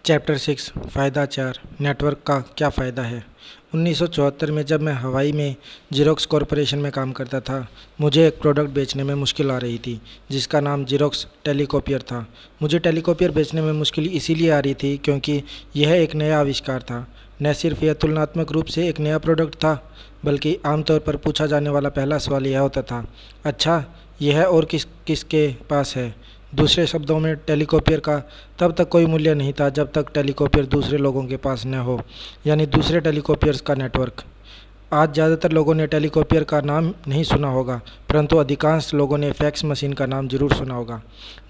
Chapter 6 फ़ायदा 4 network का क्या फ़ायदा है। 1974 में जब मैं हवाई में ज़ेरॉक्स कॉरपोरेशन में काम करता था, मुझे एक प्रोडक्ट बेचने में मुश्किल आ रही थी जिसका नाम ज़ेरॉक्स टेलीकॉपियर था। मुझे टेलीकॉपियर बेचने में मुश्किल इसीलिए आ रही थी क्योंकि यह एक नया आविष्कार था। न सिर्फ यह तुलनात्मक रूप से एक नया प्रोडक्ट था, बल्कि आमतौर पर पूछा जाने वाला पहला सवाल यह होता था, अच्छा यह और किसके पास है। दूसरे शब्दों में, टेलीकॉपियर का तब तक कोई मूल्य नहीं था जब तक टेलीकॉपियर दूसरे लोगों के पास न हो, यानी दूसरे टेलीकॉपियर्स का नेटवर्क। आज ज़्यादातर लोगों ने टेलीकॉपियर का नाम नहीं सुना होगा, परंतु अधिकांश लोगों ने फैक्स मशीन का नाम ज़रूर सुना होगा।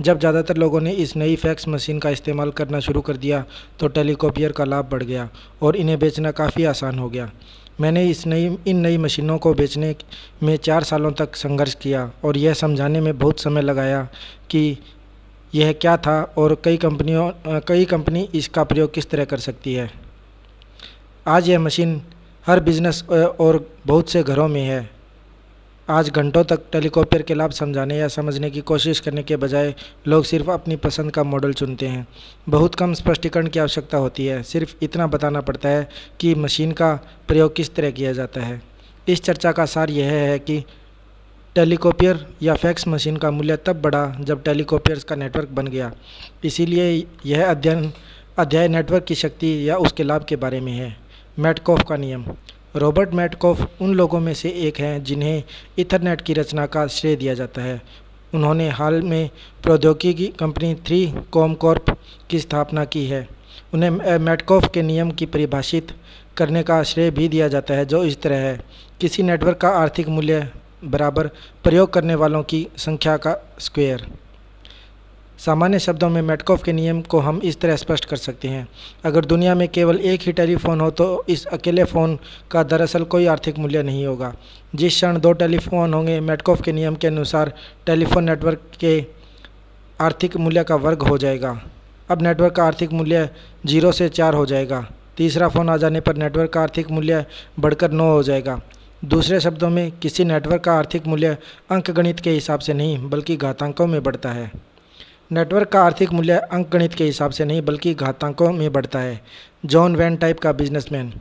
जब ज़्यादातर लोगों ने इस नई फैक्स मशीन का इस्तेमाल करना शुरू कर दिया तो टेलीकॉपियर का लाभ बढ़ गया और इन्हें बेचना काफ़ी आसान हो गया। मैंने इन नई मशीनों को बेचने में 4 सालों तक संघर्ष किया और यह समझाने में बहुत समय लगाया कि यह क्या था और कई कंपनी इसका प्रयोग किस तरह कर सकती है। आज यह मशीन हर बिजनेस और बहुत से घरों में है। आज घंटों तक टेलीकॉपियर के लाभ समझाने या समझने की कोशिश करने के बजाय लोग सिर्फ अपनी पसंद का मॉडल चुनते हैं। बहुत कम स्पष्टीकरण की आवश्यकता होती है, सिर्फ इतना बताना पड़ता है कि मशीन का प्रयोग किस तरह किया जाता है। इस चर्चा का सार यह है कि टेलीकॉपियर या फैक्स मशीन का मूल्य तब बढ़ा जब टेलीकॉपियर्स का नेटवर्क बन गया। इसीलिए यह अध्याय नेटवर्क की शक्ति या उसके लाभ के बारे में है। मैटकॉफ का नियम। रॉबर्ट मैटकॉफ उन लोगों में से एक हैं जिन्हें ईथरनेट की रचना का श्रेय दिया जाता है। उन्होंने हाल में प्रौद्योगिकी कंपनी 3 कॉम कॉर्प की स्थापना की है। उन्हें मैटकॉफ के नियम की परिभाषित करने का श्रेय भी दिया जाता है, जो इस तरह है, किसी नेटवर्क का आर्थिक मूल्य बराबर प्रयोग करने वालों की संख्या का स्क्वायर। सामान्य शब्दों में मैटकॉफ के नियम को हम इस तरह स्पष्ट कर सकते हैं, अगर दुनिया में केवल एक ही टेलीफोन हो तो इस अकेले फ़ोन का दरअसल कोई आर्थिक मूल्य नहीं होगा। जिस क्षण 2 टेलीफोन होंगे, मैटकॉफ के नियम के अनुसार टेलीफोन नेटवर्क के आर्थिक मूल्य का वर्ग हो जाएगा। अब नेटवर्क का आर्थिक मूल्य 0 से 4 हो जाएगा। तीसरा फ़ोन आ जाने पर नेटवर्क का आर्थिक मूल्य बढ़कर 9 हो जाएगा। दूसरे शब्दों में, किसी नेटवर्क का आर्थिक मूल्य अंकगणित के हिसाब से नहीं बल्कि घातांकों में बढ़ता है। नेटवर्क का आर्थिक मूल्य अंकगणित के हिसाब से नहीं बल्कि घातांकों में बढ़ता है। जॉन वैन टाइप का बिजनेसमैन।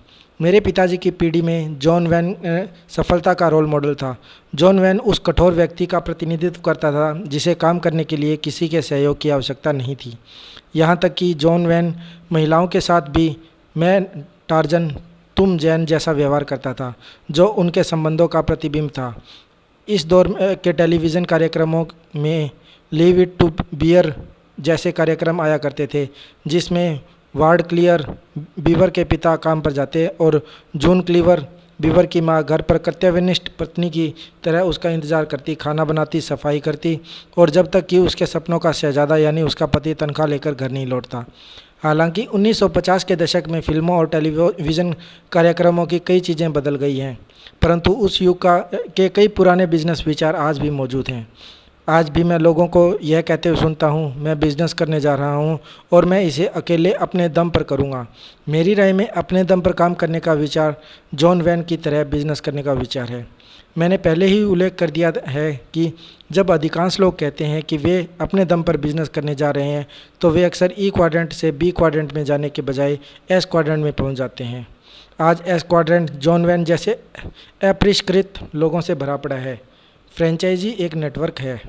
मेरे पिताजी की पीढ़ी में जॉन वैन सफलता का रोल मॉडल था। जॉन वैन उस कठोर व्यक्ति का प्रतिनिधित्व करता था जिसे काम करने के लिए किसी के सहयोग की आवश्यकता नहीं थी। यहाँ तक कि जॉन वैन महिलाओं के साथ भी मैं टार्जन तुम जैन जैसा व्यवहार करता था, जो उनके संबंधों का प्रतिबिंब था। इस दौर के टेलीविज़न कार्यक्रमों में लीव इट टू बियर जैसे कार्यक्रम आया करते थे, जिसमें वार्ड क्लियर बीवर के पिता काम पर जाते और जून क्लीवर बीवर की मां घर पर कर्तव्यनिष्ठ पत्नी की तरह उसका इंतज़ार करती, खाना बनाती, सफाई करती और जब तक कि उसके सपनों का शहजादा यानी उसका पति तनख्वाह लेकर घर नहीं लौटता। हालांकि 1950 के दशक में फिल्मों और टेलीविज़न कार्यक्रमों की कई चीज़ें बदल गई हैं, परंतु उस युग के कई पुराने बिजनेस विचार आज भी मौजूद हैं। आज भी मैं लोगों को यह कहते हुए सुनता हूँ, मैं बिज़नेस करने जा रहा हूँ और मैं इसे अकेले अपने दम पर करूँगा। मेरी राय में अपने दम पर काम करने का विचार जॉन वैन की तरह बिज़नेस करने का विचार है। मैंने पहले ही उल्लेख कर दिया है कि जब अधिकांश लोग कहते हैं कि वे अपने दम पर बिज़नेस करने जा रहे हैं तो वे अक्सर ई क्वाड्रेंट से बी क्वाड्रेंट में जाने के बजाय एस क्वाड्रेंट में पहुंच जाते हैं। आज एस क्वाड्रेंट जॉन वैन जैसे अपरिष्कृत लोगों से भरा पड़ा है। फ्रेंचाइजी एक नेटवर्क है।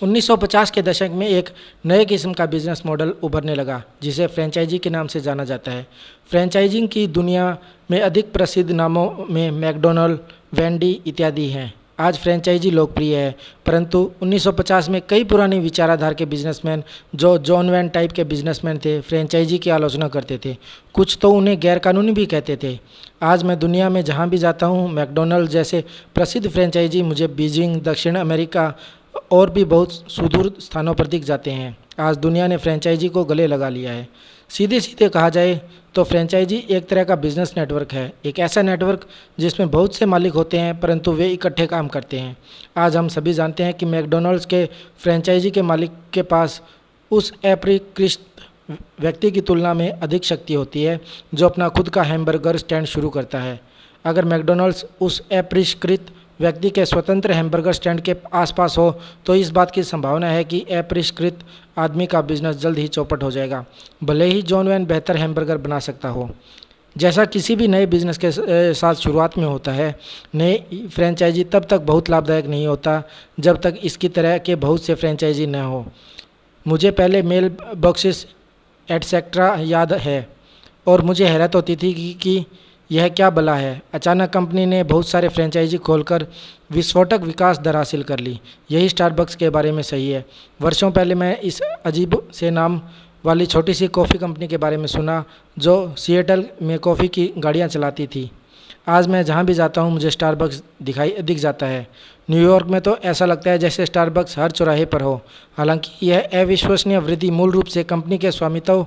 1950 के दशक में एक नए किस्म का बिजनेस मॉडल उभरने लगा जिसे फ्रेंचाइजी के नाम से जाना जाता है। फ्रेंचाइजिंग की दुनिया में अधिक प्रसिद्ध नामों में मैकडॉनल्ड, वेंडी इत्यादि हैं। आज फ्रेंचाइजी लोकप्रिय है, परंतु 1950 में कई पुरानी विचारधारा के बिजनेसमैन जो जॉन वैन टाइप के बिजनेसमैन थे, फ्रेंचाइजी की आलोचना करते थे। कुछ तो उन्हें गैरकानूनी भी कहते थे। आज मैं दुनिया में जहां भी जाता हूं, मैकडॉनल्ड जैसे प्रसिद्ध फ्रेंचाइजी मुझे बीजिंग, दक्षिण अमेरिका और भी बहुत सुदूर स्थानों पर दिख जाते हैं। आज दुनिया ने फ्रेंचाइजी को गले लगा लिया है। सीधे सीधे कहा जाए तो फ्रेंचाइजी एक तरह का बिजनेस नेटवर्क है, एक ऐसा नेटवर्क जिसमें बहुत से मालिक होते हैं परंतु वे इकट्ठे काम करते हैं। आज हम सभी जानते हैं कि मैकडॉनल्ड्स के फ्रेंचाइजी के मालिक के पास उस अपरिष्कृत व्यक्ति की तुलना में अधिक शक्ति होती है जो अपना खुद का हैमबर्गर स्टैंड शुरू करता है। अगर मैकडॉनल्ड्स उस अपरिष्कृत व्यक्ति के स्वतंत्र हैमबर्गर स्टैंड के आसपास हो तो इस बात की संभावना है कि अपरिष्कृत आदमी का बिजनेस जल्द ही चौपट हो जाएगा, भले ही जॉन वैन बेहतर हैमबर्गर बना सकता हो। जैसा किसी भी नए बिजनेस के साथ शुरुआत में होता है, नई फ्रेंचाइजी तब तक बहुत लाभदायक नहीं होता जब तक इसकी तरह के बहुत से फ्रेंचाइजी न हो। मुझे पहले मेल बॉक्सेस एटसेट्रा याद है और मुझे हैरत होती थी कि यह क्या भला है। अचानक कंपनी ने बहुत सारे फ्रेंचाइजी खोलकर विस्फोटक विकास दर हासिल कर ली। यही स्टारबक्स के बारे में सही है। वर्षों पहले मैं इस अजीब से नाम वाली छोटी सी कॉफ़ी कंपनी के बारे में सुना जो सिएटल में कॉफ़ी की गाड़ियाँ चलाती थी। आज मैं जहाँ भी जाता हूँ मुझे स्टारबक्स दिख जाता है। न्यूयॉर्क में तो ऐसा लगता है जैसे स्टारबक्स हर चौराहे पर हो। हालांकि यह अविश्वसनीय वृद्धि मूल रूप से कंपनी के स्वामित्व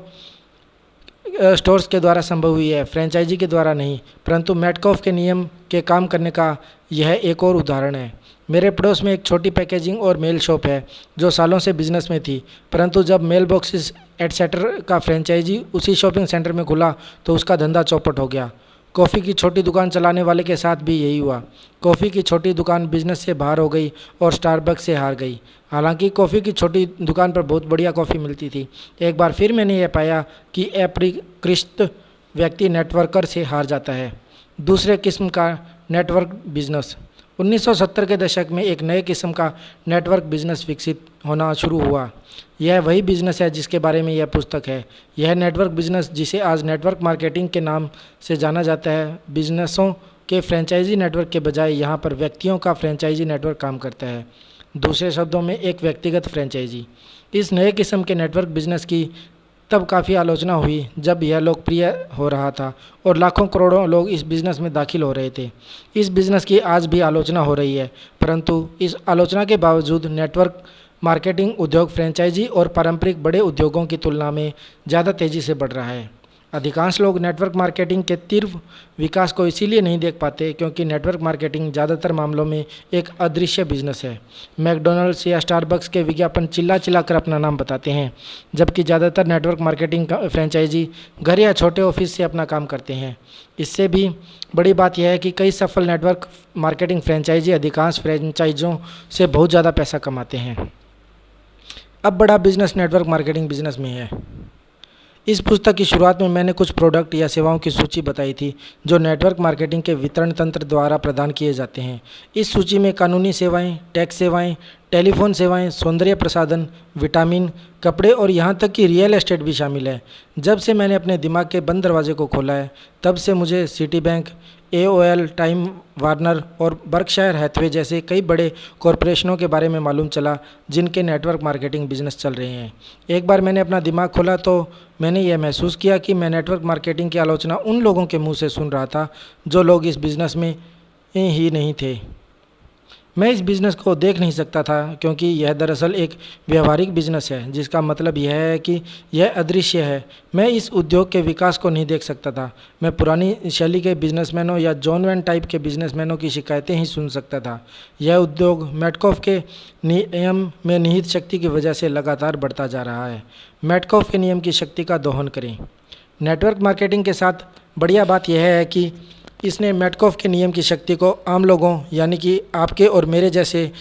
स्टोर्स के द्वारा संभव हुई है, फ्रेंचाइजी के द्वारा नहीं। परंतु मैडकॉफ के नियम के काम करने का यह एक और उदाहरण है। मेरे पड़ोस में एक छोटी पैकेजिंग और मेल शॉप है जो सालों से बिजनेस में थी, परंतु जब मेल बॉक्सेस एटसेट्रा का फ्रेंचाइजी उसी शॉपिंग सेंटर में खुला तो उसका धंधा चौपट हो गया। कॉफ़ी की छोटी दुकान चलाने वाले के साथ भी यही हुआ। कॉफ़ी की छोटी दुकान बिजनेस से बाहर हो गई और स्टारबक्स से हार गई। हालांकि कॉफ़ी की छोटी दुकान पर बहुत बढ़िया कॉफ़ी मिलती थी। एक बार फिर मैंने यह पाया कि अपरिष्कृत व्यक्ति नेटवर्कर से हार जाता है। दूसरे किस्म का नेटवर्क बिजनेस। 1970 के दशक में एक नए किस्म का नेटवर्क बिजनेस विकसित होना शुरू हुआ। यह वही बिजनेस है जिसके बारे में यह पुस्तक है। यह नेटवर्क बिजनेस, जिसे आज नेटवर्क मार्केटिंग के नाम से जाना जाता है, बिजनेसों के फ्रेंचाइजी नेटवर्क के बजाय यहाँ पर व्यक्तियों का फ्रेंचाइजी नेटवर्क काम करता है। दूसरे शब्दों में एक व्यक्तिगत फ्रेंचाइजी। इस नए किस्म के नेटवर्क बिजनेस की तब काफ़ी आलोचना हुई जब यह लोकप्रिय हो रहा था और लाखों करोड़ों लोग इस बिज़नेस में दाखिल हो रहे थे। इस बिज़नेस की आज भी आलोचना हो रही है, परंतु इस आलोचना के बावजूद नेटवर्क मार्केटिंग उद्योग फ्रेंचाइजी और पारंपरिक बड़े उद्योगों की तुलना में ज़्यादा तेज़ी से बढ़ रहा है। अधिकांश लोग नेटवर्क मार्केटिंग के तीव्र विकास को इसीलिए नहीं देख पाते क्योंकि नेटवर्क मार्केटिंग ज़्यादातर मामलों में एक अदृश्य बिजनेस है। मैकडॉनल्ड्स या स्टारबक्स के विज्ञापन चिल्ला चिल्ला कर अपना नाम बताते हैं, जबकि ज़्यादातर नेटवर्क मार्केटिंग फ्रेंचाइजी घर या छोटे ऑफिस से अपना काम करते हैं। इससे भी बड़ी बात यह है कि कई सफल नेटवर्क मार्केटिंग फ्रेंचाइजी अधिकांश फ्रेंचाइजों से बहुत ज़्यादा पैसा कमाते हैं। अब बड़ा बिजनेस नेटवर्क मार्केटिंग बिजनेस में है। इस पुस्तक की शुरुआत में मैंने कुछ प्रोडक्ट या सेवाओं की सूची बताई थी जो नेटवर्क मार्केटिंग के वितरण तंत्र द्वारा प्रदान किए जाते हैं। इस सूची में कानूनी सेवाएं, टैक्स सेवाएं, टेलीफोन सेवाएं, सौंदर्य प्रसाधन, विटामिन, कपड़े और यहाँ तक कि रियल एस्टेट भी शामिल है। जब से मैंने अपने दिमाग के बंद दरवाजे को खोला है तब से मुझे city bank, AOL, time Warner और बर्कशायर हैथवे जैसे कई बड़े कॉरपोरेशनों के बारे में मालूम चला जिनके नेटवर्क मार्केटिंग बिजनेस चल रहे हैं। एक बार मैंने अपना दिमाग खोला तो मैंने यह महसूस किया कि मैं नेटवर्क मार्केटिंग की आलोचना उन लोगों के मुंह से सुन रहा था जो लोग इस बिज़नेस में ही नहीं थे। मैं इस बिज़नेस को देख नहीं सकता था क्योंकि यह दरअसल एक व्यवहारिक बिजनेस है, जिसका मतलब यह है कि यह अदृश्य है। मैं इस उद्योग के विकास को नहीं देख सकता था। मैं पुरानी शैली के बिजनेसमैनों या जॉन वैन टाइप के बिजनेसमैनों की शिकायतें ही सुन सकता था। यह उद्योग मैडकॉफ के नियम में निहित शक्ति की वजह से लगातार बढ़ता जा रहा है। मैडकॉफ के नियम की शक्ति का दोहन करें। नेटवर्क मार्केटिंग के साथ बढ़िया बात यह है कि इसने मैडकॉफ के नियम की शक्ति को आम लोगों यानी कि आपके और मेरे जैसे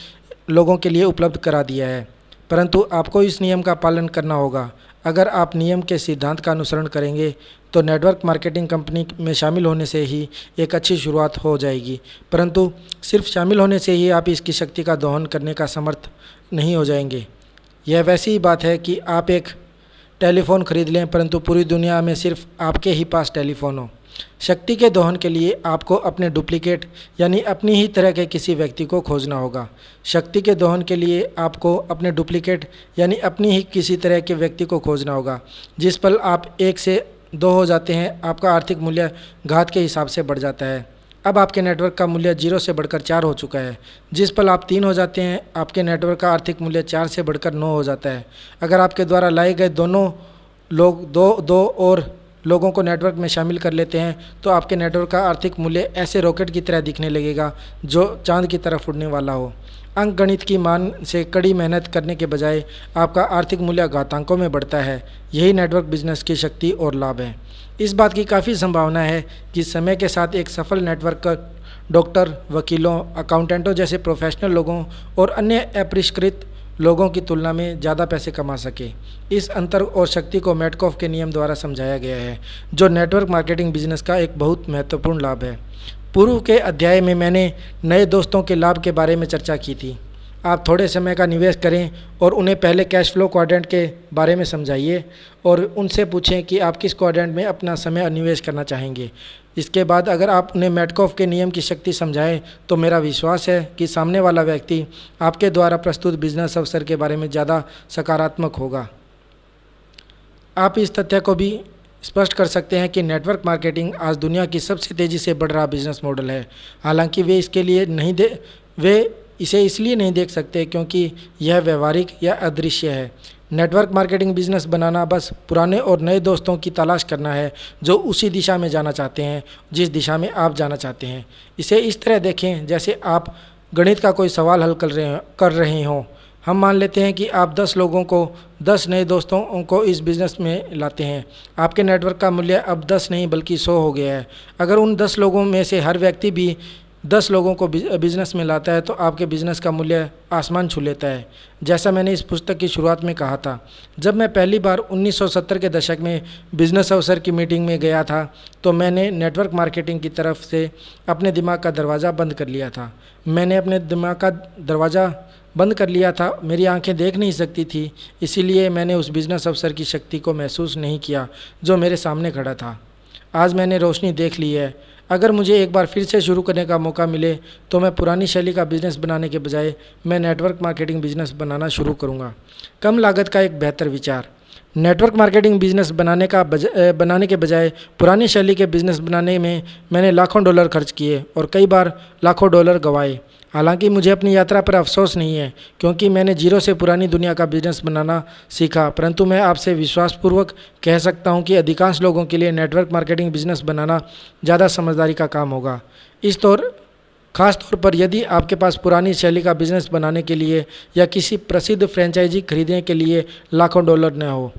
लोगों के लिए उपलब्ध करा दिया है, परंतु आपको इस नियम का पालन करना होगा। अगर आप नियम के सिद्धांत का अनुसरण करेंगे तो नेटवर्क मार्केटिंग कंपनी में शामिल होने से ही एक अच्छी शुरुआत हो जाएगी, परंतु सिर्फ शामिल होने से ही आप इसकी शक्ति का दोहन करने का समर्थ नहीं हो जाएंगे। यह वैसी ही बात है कि आप एक टेलीफोन खरीद लें परंतु पूरी दुनिया में सिर्फ आपके ही पास टेलीफोन हो। शक्ति के दोहन के लिए आपको अपने डुप्लीकेट यानी अपनी ही तरह के किसी व्यक्ति को खोजना होगा। शक्ति के दोहन के लिए आपको अपने डुप्लीकेट यानी अपनी ही किसी तरह के व्यक्ति को खोजना होगा। जिस पल आप 1 से 2 हो जाते हैं आपका आर्थिक मूल्य घात के हिसाब से बढ़ जाता है। अब आपके नेटवर्क का मूल्य 0 से बढ़कर 4 हो चुका है। जिस पल आप 3 हो जाते हैं आपके नेटवर्क का आर्थिक मूल्य 4 से बढ़कर 9 हो जाता है। अगर आपके द्वारा लाए गए दोनों लोग दो और लोगों को नेटवर्क में शामिल कर लेते हैं तो आपके नेटवर्क का आर्थिक मूल्य ऐसे रॉकेट की तरह दिखने लगेगा जो चांद की तरफ उड़ने वाला हो। अंकगणित की मान से कड़ी मेहनत करने के बजाय आपका आर्थिक मूल्य घातांकों में बढ़ता है। यही नेटवर्क बिजनेस की शक्ति और लाभ है। इस बात की काफ़ी संभावना है कि समय के साथ एक सफल नेटवर्क डॉक्टर, वकीलों, अकाउंटेंटों जैसे प्रोफेशनल लोगों और अन्य अपरिष्कृत लोगों की तुलना में ज़्यादा पैसे कमा सके। इस अंतर और शक्ति को मैडकॉफ के नियम द्वारा समझाया गया है, जो नेटवर्क मार्केटिंग बिजनेस का एक बहुत महत्वपूर्ण लाभ है। पूर्व के अध्याय में मैंने नए दोस्तों के लाभ के बारे में चर्चा की थी। आप थोड़े समय का निवेश करें और उन्हें पहले कैश फ्लो क्वाड्रेंट के बारे में समझाइए और उनसे पूछें कि आप किस क्वाड्रेंट में अपना समय निवेश करना चाहेंगे। इसके बाद अगर आप उन्हें मैडकॉफ के नियम की शक्ति समझाएं तो मेरा विश्वास है कि सामने वाला व्यक्ति आपके द्वारा प्रस्तुत बिजनेस अवसर के बारे में ज़्यादा सकारात्मक होगा। आप इस तथ्य को भी स्पष्ट कर सकते हैं कि नेटवर्क मार्केटिंग आज दुनिया की सबसे तेज़ी से बढ़ रहा बिजनेस मॉडल है। हालांकि वे इसे इसलिए नहीं देख सकते क्योंकि यह व्यवहारिक या अदृश्य है। नेटवर्क मार्केटिंग बिजनेस बनाना बस पुराने और नए दोस्तों की तलाश करना है जो उसी दिशा में जाना चाहते हैं जिस दिशा में आप जाना चाहते हैं। इसे इस तरह देखें जैसे आप गणित का कोई सवाल हल कर रहे हों। हम मान लेते हैं कि आप 10 लोगों को 10 नए दोस्तों को इस बिज़नेस में लाते हैं। आपके नेटवर्क का मूल्य अब 10 नहीं बल्कि 100 हो गया है। अगर उन 10 लोगों में से हर व्यक्ति भी 10 लोगों को बिज़नेस में लाता है तो आपके बिज़नेस का मूल्य आसमान छू लेता है। जैसा मैंने इस पुस्तक की शुरुआत में कहा था, जब मैं पहली बार 1970 के दशक में बिज़नेस अवसर की मीटिंग में गया था तो मैंने नेटवर्क मार्केटिंग की तरफ से अपने दिमाग का दरवाज़ा बंद कर लिया था। मैंने अपने दिमाग का दरवाज़ा बंद कर लिया था। मेरी आंखें देख नहीं सकती थी, इसीलिए मैंने उस बिज़नेस अवसर की शक्ति को महसूस नहीं किया जो मेरे सामने खड़ा था। आज मैंने रोशनी देख ली है। अगर मुझे एक बार फिर से शुरू करने का मौका मिले तो मैं पुरानी शैली का बिज़नेस बनाने के बजाय मैं नेटवर्क मार्केटिंग बिज़नेस बनाना शुरू करूँगा। कम लागत का एक बेहतर विचार। नेटवर्क मार्केटिंग बिज़नेस बनाने के बजाय पुरानी शैली के बिज़नेस बनाने में मैंने लाखों डॉलर खर्च किए और कई बार लाखों डॉलर गंवाए। हालांकि मुझे अपनी यात्रा पर अफसोस नहीं है क्योंकि मैंने जीरो से पुरानी दुनिया का बिजनेस बनाना सीखा, परंतु मैं आपसे विश्वासपूर्वक कह सकता हूं कि अधिकांश लोगों के लिए नेटवर्क मार्केटिंग बिजनेस बनाना ज़्यादा समझदारी का काम होगा। खास तौर पर यदि आपके पास पुरानी शैली का बिजनेस बनाने के लिए या किसी प्रसिद्ध फ्रेंचाइजी खरीदने के लिए लाखों डॉलर न हो।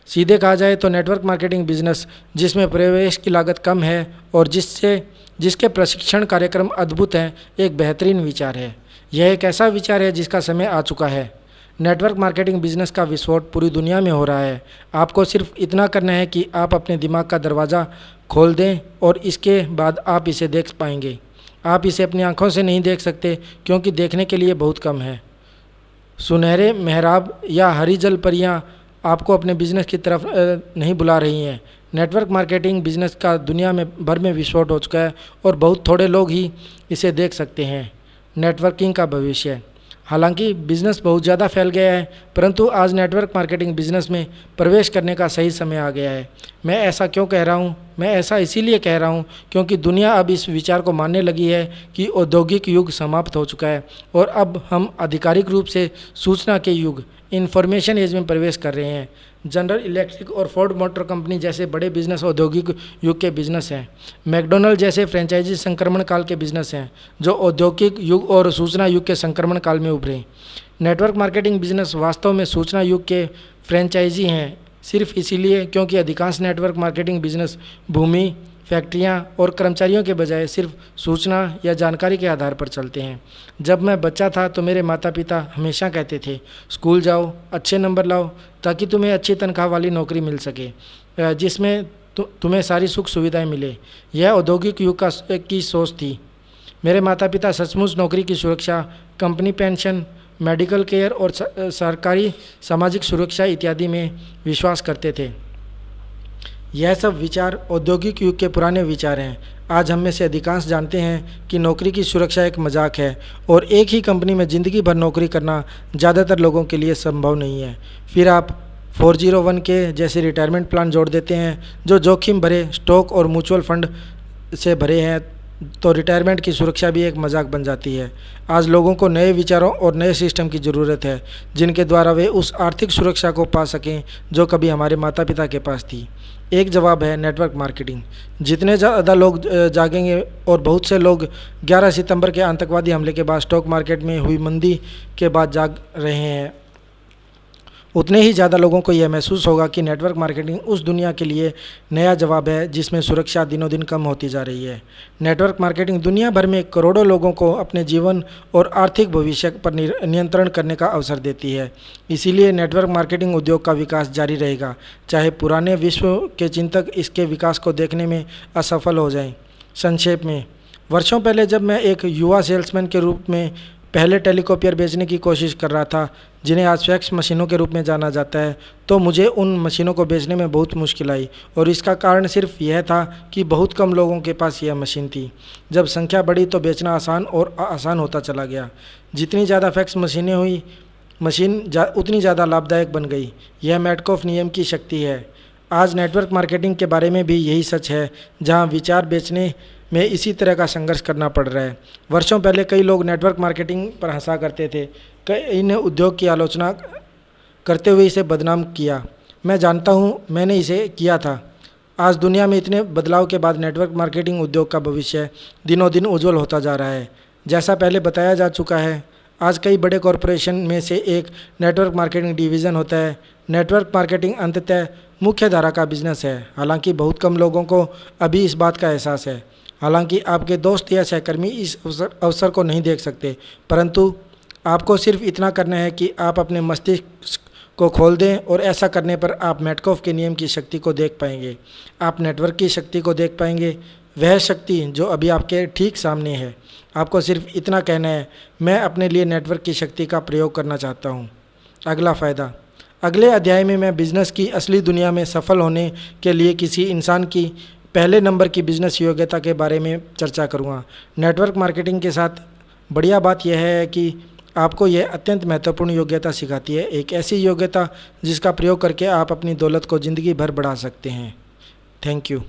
सीधे कहा जाए तो नेटवर्क मार्केटिंग बिजनेस जिसमें प्रवेश की लागत कम है और जिसके प्रशिक्षण कार्यक्रम अद्भुत हैं, एक बेहतरीन विचार है। यह एक ऐसा विचार है जिसका समय आ चुका है। नेटवर्क मार्केटिंग बिजनेस का विस्फोट पूरी दुनिया में हो रहा है। आपको सिर्फ इतना करना है कि आप अपने दिमाग का दरवाज़ा खोल दें और इसके बाद आप इसे देख पाएंगे। आप इसे अपनी आंखों से नहीं देख सकते क्योंकि देखने के लिए बहुत कम है। सुनहरे मेहराब या हरी जल परियां आपको अपने बिजनेस की तरफ नहीं बुला रही हैं। नेटवर्क मार्केटिंग बिजनेस का दुनिया में भर में विस्फोट हो चुका है और बहुत थोड़े लोग ही इसे देख सकते हैं। नेटवर्किंग का भविष्य। हालांकि बिजनेस बहुत ज़्यादा फैल गया है, परंतु आज नेटवर्क मार्केटिंग बिजनेस में प्रवेश करने का सही समय आ गया है। मैं ऐसा क्यों कह रहा हूँ? मैं ऐसा इसीलिए कह रहा हूँ क्योंकि दुनिया अब इस विचार को मानने लगी है कि औद्योगिक युग समाप्त हो चुका है और अब हम आधिकारिक रूप से सूचना के युग, इंफॉर्मेशन एज में प्रवेश कर रहे हैं। जनरल इलेक्ट्रिक और फोर्ड मोटर कंपनी जैसे बड़े बिजनेस औद्योगिक युग के बिजनेस हैं। मैकडोनल्ड जैसे फ्रेंचाइजी संक्रमण काल के बिजनेस हैं जो औद्योगिक युग और सूचना युग के संक्रमण काल में उभरे। नेटवर्क मार्केटिंग बिजनेस वास्तव में सूचना युग के फ्रेंचाइजी हैं, सिर्फ इसीलिए क्योंकि अधिकांश नेटवर्क मार्केटिंग बिजनेस भूमि, फैक्ट्रियां और कर्मचारियों के बजाय सिर्फ सूचना या जानकारी के आधार पर चलते हैं। जब मैं बच्चा था तो मेरे माता पिता हमेशा कहते थे, स्कूल जाओ, अच्छे नंबर लाओ ताकि तुम्हें अच्छी तनख्वाह वाली नौकरी मिल सके जिसमें तुम्हें सारी सुख सुविधाएं मिले। यह औद्योगिक युग की सोच थी। मेरे माता पिता सचमुच नौकरी की सुरक्षा, कंपनी पेंशन, मेडिकल केयर और सरकारी सामाजिक सुरक्षा इत्यादि में विश्वास करते थे। यह सब विचार औद्योगिक युग के पुराने विचार हैं। आज हम में से अधिकांश जानते हैं कि नौकरी की सुरक्षा एक मजाक है और एक ही कंपनी में ज़िंदगी भर नौकरी करना ज़्यादातर लोगों के लिए संभव नहीं है। फिर आप 401k जैसे रिटायरमेंट प्लान जोड़ देते हैं जो जोखिम भरे स्टॉक और म्यूचुअल फंड से भरे हैं, तो रिटायरमेंट की सुरक्षा भी एक मजाक बन जाती है। आज लोगों को नए विचारों और नए सिस्टम की ज़रूरत है जिनके द्वारा वे उस आर्थिक सुरक्षा को पा सकें जो कभी हमारे माता पिता के पास थी। एक जवाब है नेटवर्क मार्केटिंग। जितने ज़्यादा लोग जागेंगे, और बहुत से लोग 11 सितंबर के आतंकवादी हमले के बाद स्टॉक मार्केट में हुई मंदी के बाद जाग रहे हैं, उतने ही ज़्यादा लोगों को यह महसूस होगा कि नेटवर्क मार्केटिंग उस दुनिया के लिए नया जवाब है जिसमें सुरक्षा दिनों दिन कम होती जा रही है। नेटवर्क मार्केटिंग दुनिया भर में करोड़ों लोगों को अपने जीवन और आर्थिक भविष्य पर नियंत्रण करने का अवसर देती है। इसीलिए नेटवर्क मार्केटिंग उद्योग का विकास जारी रहेगा, चाहे पुराने विश्व के चिंतक इसके विकास को देखने में असफल हो जाएं। संक्षेप में, वर्षों पहले जब मैं एक युवा सेल्समैन के रूप में पहले टेलीकॉपियर बेचने की कोशिश कर रहा था, जिन्हें आज फैक्स मशीनों के रूप में जाना जाता है, तो मुझे उन मशीनों को बेचने में बहुत मुश्किल आई और इसका कारण सिर्फ यह था कि बहुत कम लोगों के पास यह मशीन थी। जब संख्या बढ़ी तो बेचना आसान और आसान होता चला गया। जितनी ज़्यादा फैक्स मशीनें हुई उतनी ज़्यादा लाभदायक बन गई। यह मैडकॉफ नियम की शक्ति है। आज नेटवर्क मार्केटिंग के बारे में भी यही सच है, जहां विचार बेचने में इसी तरह का संघर्ष करना पड़ रहा है। वर्षों पहले कई लोग नेटवर्क मार्केटिंग पर हंसा करते थे, कई ने उद्योग की आलोचना करते हुए इसे बदनाम किया। मैं जानता हूँ, मैंने इसे किया था। आज दुनिया में इतने बदलाव के बाद नेटवर्क मार्केटिंग उद्योग का भविष्य दिनों दिन उज्जवल होता जा रहा है। जैसा पहले बताया जा चुका है, आज कई बड़े कॉरपोरेशन में से एक नेटवर्क मार्केटिंग डिवीज़न होता है। नेटवर्क मार्केटिंग अंततः मुख्य धारा का बिजनेस है, हालांकि बहुत कम लोगों को अभी इस बात का एहसास है। हालांकि आपके दोस्त या सहकर्मी इस अवसर को नहीं देख सकते, परंतु आपको सिर्फ इतना करना है कि आप अपने मस्तिष्क को खोल दें और ऐसा करने पर आप मैडकॉफ के नियम की शक्ति को देख पाएंगे। आप नेटवर्क की शक्ति को देख पाएंगे, वह शक्ति जो अभी आपके ठीक सामने है। आपको सिर्फ इतना कहना है, मैं अपने लिए नेटवर्क की शक्ति का प्रयोग करना चाहता हूँ। अगला फ़ायदा। अगले अध्याय में मैं बिज़नेस की असली दुनिया में सफल होने के लिए किसी इंसान की पहले नंबर की बिज़नेस योग्यता के बारे में चर्चा करूँगा। नेटवर्क मार्केटिंग के साथ बढ़िया बात यह है कि आपको यह अत्यंत महत्वपूर्ण योग्यता सिखाती है, एक ऐसी योग्यता जिसका प्रयोग करके आप अपनी दौलत को ज़िंदगी भर बढ़ा सकते हैं। Thank you.